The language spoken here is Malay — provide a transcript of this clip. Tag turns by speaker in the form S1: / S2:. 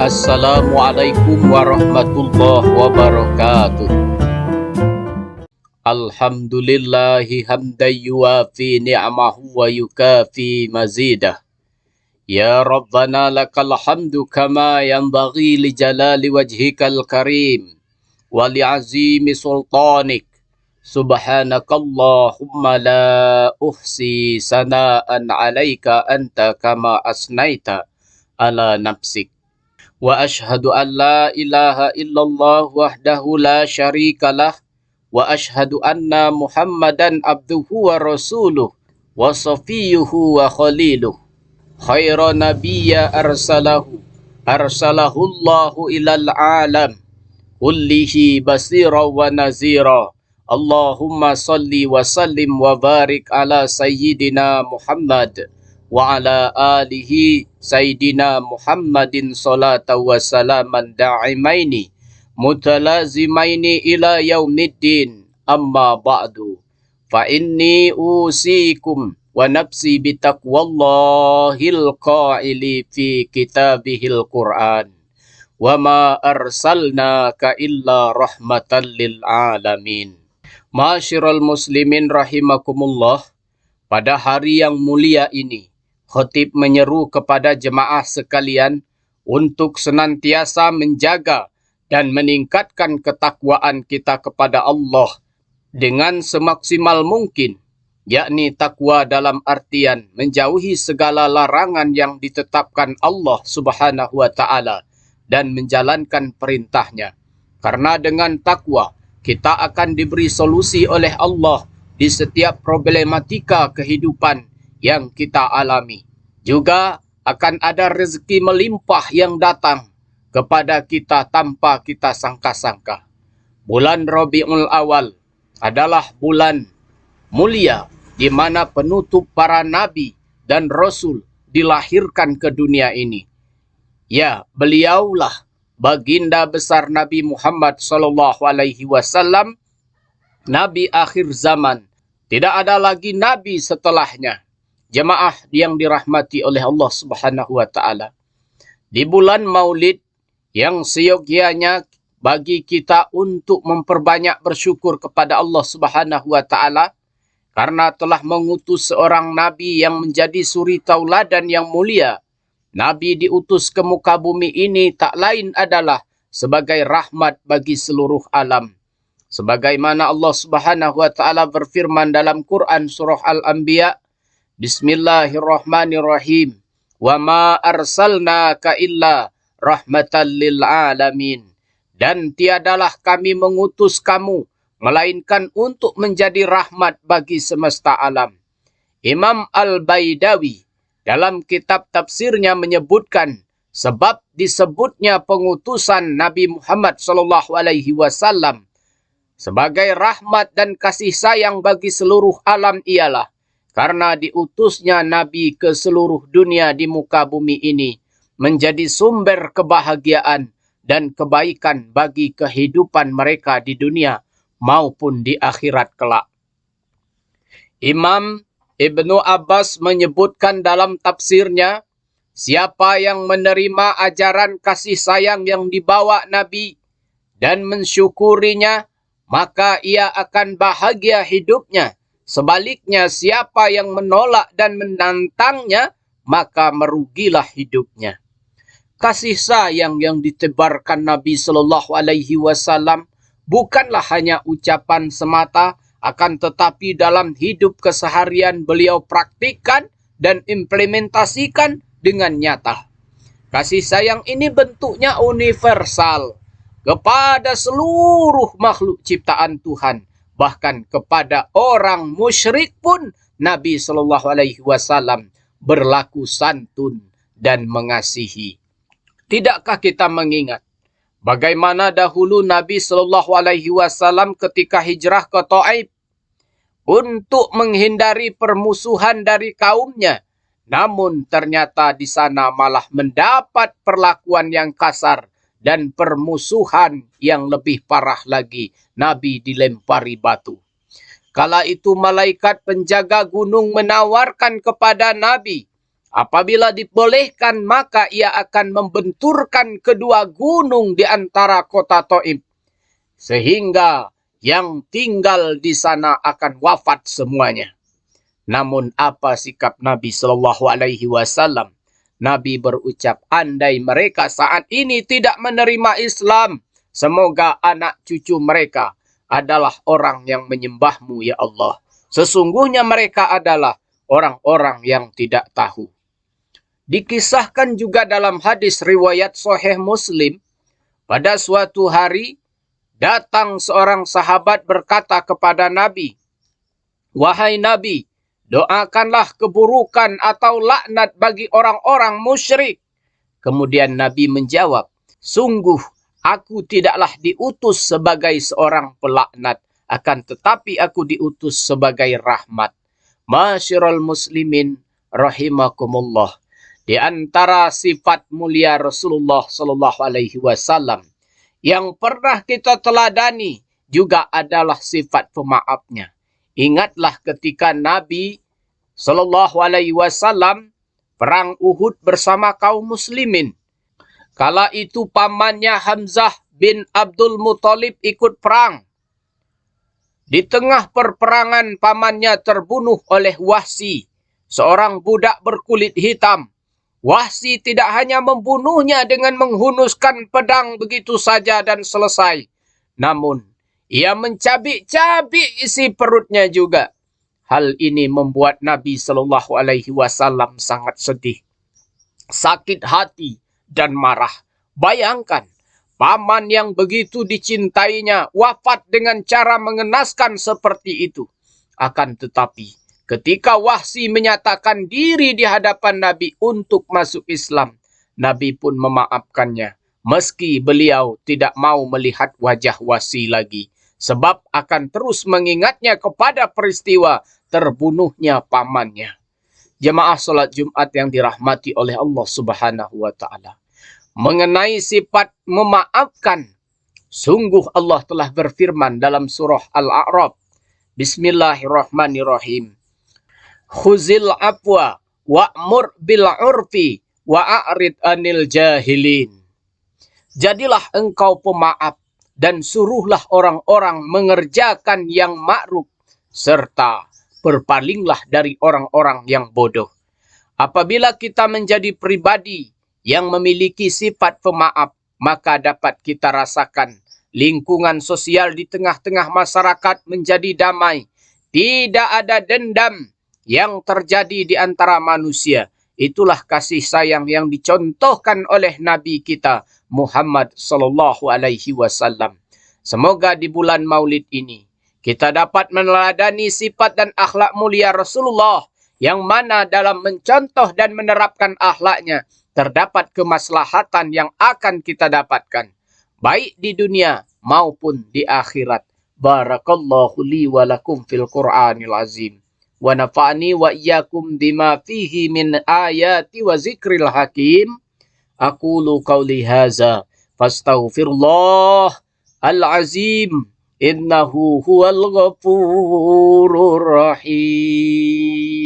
S1: Assalamualaikum warahmatullahi wabarakatuh. Alhamdulillahi hamdan yuwafi ni'amahu wa yukafi mazidah. Ya Rabbana lakal hamdu kama yanbaghi li jalali wajhikal karim wa li azimi sultanik. Subhanakallahumma la uhsi sana'an alaika anta kama asnaita ala nafsik. Wa ashhadu an la ilaha illallah wahdahu la syarikalah wa ashhadu anna Muhammadan abduhu wa rasuluh wa safiyuhu wa khaliluh khaira nabiyya arsalahullahu ilal alam kullihi basira wa nazira. Allahumma salli wa sallim wa barik ala sayyidina Muhammad wa ala alihi sayyidina Muhammadin salata wa salaman da'imaini mutalazimaini ila yaumiddin. Amma ba'du, fa inni usikum wa nafsi bitaqwallahil qaili fi kitabihil Qur'an wa ma arsalnaka illa rahmatan lil alamin. Ma'asyiral muslimin rahimakumullah, pada hari yang mulia ini khatib menyeru kepada jemaah sekalian untuk senantiasa menjaga dan meningkatkan ketakwaan kita kepada Allah dengan semaksimal mungkin, yakni takwa dalam artian menjauhi segala larangan yang ditetapkan Allah Subhanahu wa taala dan menjalankan perintahnya. Karena dengan takwa kita akan diberi solusi oleh Allah di setiap problematika kehidupan yang kita alami. Juga akan ada rezeki melimpah yang datang kepada kita tanpa kita sangka-sangka. Bulan Rabiul Awal adalah bulan mulia di mana penutup para nabi dan rasul dilahirkan ke dunia ini. Ya, beliaulah baginda besar Nabi Muhammad SAW, Nabi akhir zaman. Tidak ada lagi nabi setelahnya. Jemaah yang dirahmati oleh Allah Subhanahu wa taala. Di bulan Maulid yang seyogyanya bagi kita untuk memperbanyak bersyukur kepada Allah Subhanahu wa taala karena telah mengutus seorang nabi yang menjadi suri tauladan yang mulia. Nabi diutus ke muka bumi ini tak lain adalah sebagai rahmat bagi seluruh alam. Sebagaimana Allah Subhanahu wa taala berfirman dalam Quran surah Al-Anbiya, Bismillahirrahmanirrahim. Wa ma arsalnaka illa rahmatan lil alamin. Dan tiadalah kami mengutus kamu melainkan untuk menjadi rahmat bagi semesta alam. Imam Al-Baidawi dalam kitab tafsirnya menyebutkan sebab disebutnya pengutusan Nabi Muhammad SAW sebagai rahmat dan kasih sayang bagi seluruh alam ialah karena diutusnya Nabi ke seluruh dunia di muka bumi ini menjadi sumber kebahagiaan dan kebaikan bagi kehidupan mereka di dunia maupun di akhirat kelak. Imam Ibnu Abbas menyebutkan dalam tafsirnya, siapa yang menerima ajaran kasih sayang yang dibawa Nabi dan mensyukurinya, maka ia akan bahagia hidupnya. Sebaliknya, siapa yang menolak dan menantangnya, maka merugilah hidupnya. Kasih sayang yang ditebarkan Nabi Shallallahu Alaihi Wasallam bukanlah hanya ucapan semata, akan tetapi dalam hidup keseharian beliau praktikkan dan implementasikan dengan nyata. Kasih sayang ini bentuknya universal kepada seluruh makhluk ciptaan Tuhan, bahkan kepada orang musyrik pun Nabi Shallallahu Alaihi Wasallam berlaku santun dan mengasihi. Tidakkah kita mengingat bagaimana dahulu Nabi Shallallahu Alaihi Wasallam ketika hijrah ke Taif untuk menghindari permusuhan dari kaumnya, namun ternyata di sana malah mendapat perlakuan yang kasar dan permusuhan yang lebih parah lagi. Nabi dilempari batu. Kala itu malaikat penjaga gunung menawarkan kepada Nabi Apabila dibolehkan, maka ia akan membenturkan kedua gunung di antara kota Taif, sehingga yang tinggal di sana akan wafat semuanya. Namun apa sikap Nabi Shallallahu Alaihi Wasallam? Nabi berucap, andai mereka saat ini tidak menerima Islam, semoga anak cucu mereka adalah orang yang menyembahmu ya Allah. Sesungguhnya mereka adalah orang-orang yang tidak tahu. Dikisahkan juga dalam hadis riwayat Sahih Muslim, pada suatu hari datang seorang sahabat berkata kepada Nabi, "Wahai Nabi, doakanlah keburukan atau laknat bagi orang-orang musyrik." Kemudian Nabi menjawab, "Sungguh aku tidaklah diutus sebagai seorang pelaknat, akan tetapi aku diutus sebagai rahmat." Masyiral muslimin rahimakumullah. Di antara sifat mulia Rasulullah Sallallahu Alaihi Wasallam yang pernah kita teladani juga adalah sifat pemaafnya. Ingatlah ketika Nabi Sallallahu Alaihi Wasallam perang Uhud bersama kaum muslimin. Kala itu pamannya Hamzah bin Abdul Muthalib ikut perang. Di tengah perperangan pamannya terbunuh oleh Wahsy, seorang budak berkulit hitam. Wahsy tidak hanya membunuhnya dengan menghunuskan pedang begitu saja dan selesai, namun ia mencabik-cabik isi perutnya juga. Hal ini membuat Nabi Shallallahu Alaihi Wasallam sangat sedih, sakit hati, dan marah. Bayangkan, paman yang begitu dicintainya wafat dengan cara mengenaskan seperti itu. Akan tetapi, ketika Wahsy menyatakan diri di hadapan Nabi untuk masuk Islam, Nabi pun memaafkannya, meski beliau tidak mau melihat wajah Wahsy lagi, sebab akan terus mengingatnya kepada peristiwa terbunuhnya pamannya. Jemaah salat Jumat yang dirahmati oleh Allah Subhanahu wa Ta'ala, mengenai sifat memaafkan, sungguh Allah telah berfirman dalam surah Al-A'raf, Bismillahirrahmanirrahim. Khuzil afwa wa'mur bil urfi wa'arid anil jahilin. Jadilah engkau pemaaf dan suruhlah orang-orang mengerjakan yang ma'ruf, serta berpalinglah dari orang-orang yang bodoh. Apabila kita menjadi pribadi yang memiliki sifat pemaaf, maka dapat kita rasakan lingkungan sosial di tengah-tengah masyarakat menjadi damai. Tidak ada dendam yang terjadi di antara manusia. Itulah kasih sayang yang dicontohkan oleh Nabi kita Muhammad Sallallahu Alaihi Wasallam. Semoga di bulan Maulid ini kita dapat meneladani sifat dan akhlak mulia Rasulullah, yang mana dalam mencontoh dan menerapkan akhlaknya terdapat kemaslahatan yang akan kita dapatkan, baik di dunia maupun di akhirat. Barakallahu li wa lakum fil Qur'anil azim. Wa nafa'ani wa iyyakum bima fihi min ayati wa zikril hakim. Aqulu qawli haza fastaghfirullah al-azim. Innahu huwal ghafurur rahim.